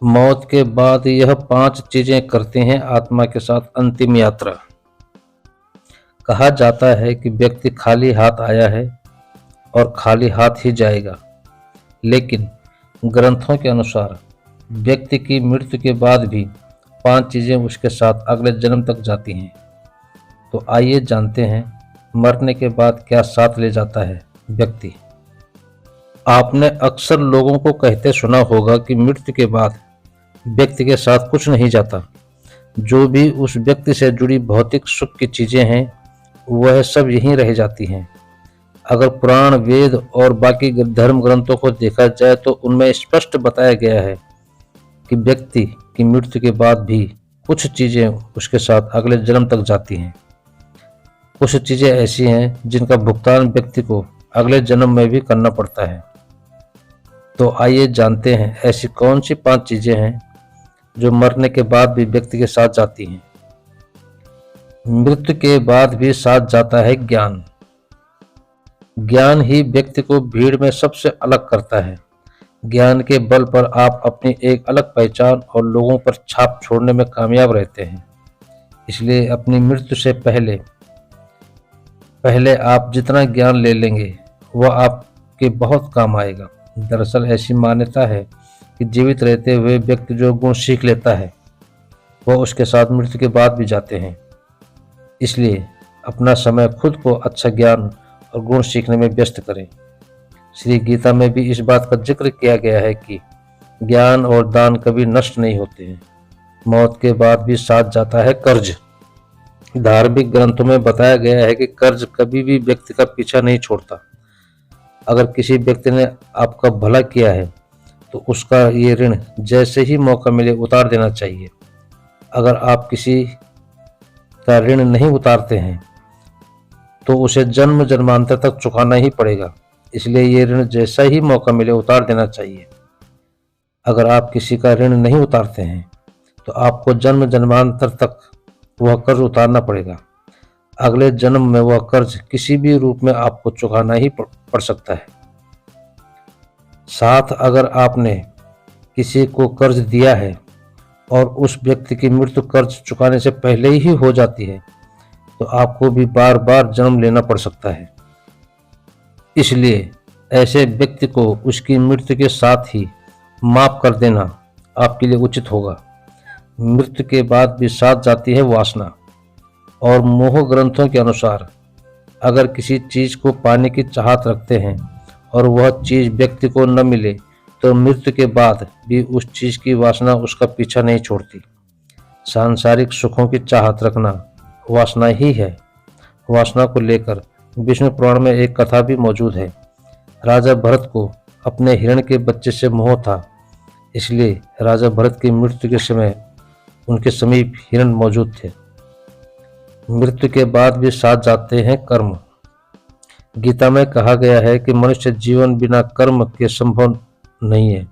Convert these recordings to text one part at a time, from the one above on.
मौत के बाद यह 5 चीजें करते हैं आत्मा के साथ अंतिम यात्रा। कहा जाता है कि व्यक्ति खाली हाथ आया है और खाली हाथ ही जाएगा, लेकिन ग्रंथों के अनुसार व्यक्ति की मृत्यु के बाद भी 5 चीजें उसके साथ अगले जन्म तक जाती हैं। तो आइए जानते हैं मरने के बाद क्या साथ ले जाता है व्यक्ति। आपने अक्सर लोगों को कहते सुना होगा कि मृत्यु के बाद व्यक्ति के साथ कुछ नहीं जाता। जो भी उस व्यक्ति से जुड़ी भौतिक सुख की चीजें हैं वह सब यहीं रह जाती हैं। अगर पुराण, वेद और बाकी धर्म ग्रंथों को देखा जाए तो उनमें स्पष्ट बताया गया है कि व्यक्ति की मृत्यु के बाद भी कुछ चीजें उसके साथ अगले जन्म तक जाती हैं। कुछ चीजें ऐसी हैं जिनका भुगतान व्यक्ति को अगले जन्म में भी करना पड़ता है। तो आइए जानते हैं ऐसी कौन सी 5 चीजें हैं जो मरने के बाद भी व्यक्ति के साथ जाती हैं। मृत्यु के बाद भी साथ जाता है ज्ञान। ज्ञान ही व्यक्ति को भीड़ में सबसे अलग करता है। ज्ञान के बल पर आप अपनी एक अलग पहचान और लोगों पर छाप छोड़ने में कामयाब रहते हैं। इसलिए अपनी मृत्यु से पहले आप जितना ज्ञान ले लेंगे वह आपके बहुत काम आएगा। दरअसल ऐसी मान्यता है कि जीवित रहते हुए व्यक्ति जो गुण सीख लेता है वह उसके साथ मृत्यु के बाद भी जाते हैं। इसलिए अपना समय खुद को अच्छा ज्ञान और गुण सीखने में व्यस्त करें। श्री गीता में भी इस बात का जिक्र किया गया है कि ज्ञान और दान कभी नष्ट नहीं होते हैं। मौत के बाद भी साथ जाता है कर्ज। धार्मिक ग्रंथों में बताया गया है कि कर्ज कभी भी व्यक्ति का पीछा नहीं छोड़ता। अगर किसी व्यक्ति ने आपका भला किया है तो उसका ये ऋण जैसे ही मौका मिले उतार देना चाहिए। अगर आप किसी का ऋण नहीं उतारते हैं तो उसे जन्म जन्मांतर तक चुकाना ही पड़ेगा। इसलिए ये ऋण जैसा ही मौका मिले उतार देना चाहिए। अगर आप किसी का ऋण नहीं उतारते हैं तो आपको जन्म जन्मांतर तक वह कर्ज उतारना पड़ेगा। अगले जन्म में वह कर्ज किसी भी रूप में आपको चुकाना ही पड़ सकता है। साथ अगर आपने किसी को कर्ज दिया है और उस व्यक्ति की मृत्यु कर्ज चुकाने से पहले ही हो जाती है तो आपको भी बार बार जन्म लेना पड़ सकता है। इसलिए ऐसे व्यक्ति को उसकी मृत्यु के साथ ही माफ कर देना आपके लिए उचित होगा। मृत्यु के बाद भी साथ जाती है वासना और मोह। ग्रंथों के अनुसार अगर किसी चीज को पाने की चाहत रखते हैं और वह चीज व्यक्ति को न मिले तो मृत्यु के बाद भी उस चीज की वासना उसका पीछा नहीं छोड़ती। सांसारिक सुखों की चाहत रखना वासना ही है। वासना को लेकर विष्णु पुराण में एक कथा भी मौजूद है। राजा भरत को अपने हिरण के बच्चे से मोह था, इसलिए राजा भरत की मृत्यु के समय उनके समीप हिरण मौजूद थे। मृत्यु के बाद भी साथ जाते हैं कर्म। गीता में कहा गया है कि मनुष्य जीवन बिना कर्म के संभव नहीं है।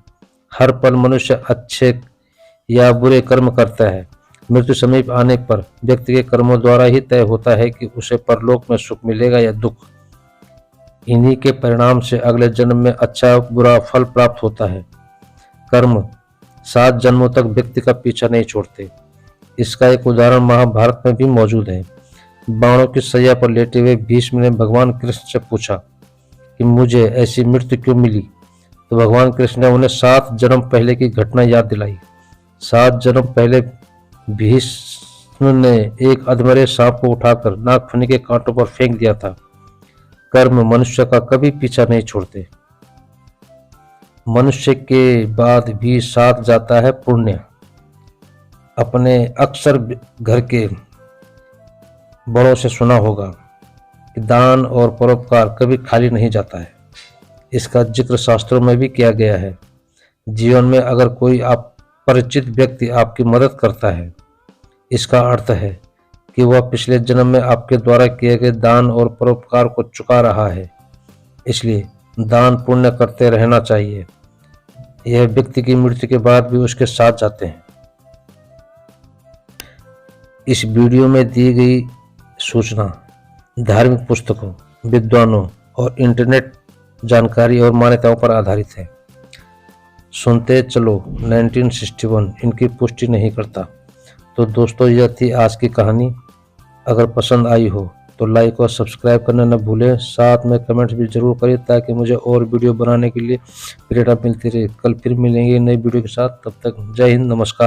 हर पल मनुष्य अच्छे या बुरे कर्म करता है। मृत्यु समीप आने पर व्यक्ति के कर्मों द्वारा ही तय होता है कि उसे परलोक में सुख मिलेगा या दुख। इन्हीं के परिणाम से अगले जन्म में अच्छा बुरा फल प्राप्त होता है। कर्म 7 जन्मों तक व्यक्ति का पीछा नहीं छोड़ते। इसका एक उदाहरण महाभारत में भी मौजूद है। बाणों की सैया पर लेटे हुए भीष्म ने भगवान कृष्ण से पूछा कि मुझे ऐसी मृत्यु क्यों मिली, तो भगवान कृष्ण ने उन्हें 7 जन्म पहले की घटना याद दिलाई। 7 जन्म पहले भीष्म ने एक अधमरे सांप को उठाकर नागफनी के कांटों पर फेंक दिया था। कर्म मनुष्य का कभी पीछा नहीं छोड़ते। मनुष्य के बाद भी साथ जाता है पुण्य। अपने अक्सर घर के बड़ों से सुना होगा कि दान और परोपकार कभी खाली नहीं जाता है। इसका जिक्र शास्त्रों में भी किया गया है। जीवन में अगर कोई परिचित व्यक्ति आपकी मदद करता है, इसका अर्थ है कि वह पिछले जन्म में आपके द्वारा किए गए दान और परोपकार को चुका रहा है। इसलिए दान पुण्य करते रहना चाहिए। यह व्यक्ति की मृत्यु के बाद भी उसके साथ जाते हैं। इस वीडियो में दी गई सूचना धार्मिक पुस्तकों, विद्वानों और इंटरनेट जानकारी और मान्यताओं पर आधारित है। सुनते चलो 1961 इनकी पुष्टि नहीं करता। तो दोस्तों, यह थी आज की कहानी। अगर पसंद आई हो तो लाइक और सब्सक्राइब करना न भूलें। साथ में कमेंट्स भी जरूर करें ताकि मुझे और वीडियो बनाने के लिए प्रेरणा मिलती रहे। कल फिर मिलेंगे नई वीडियो के साथ। तब तक जय हिंद, नमस्कार।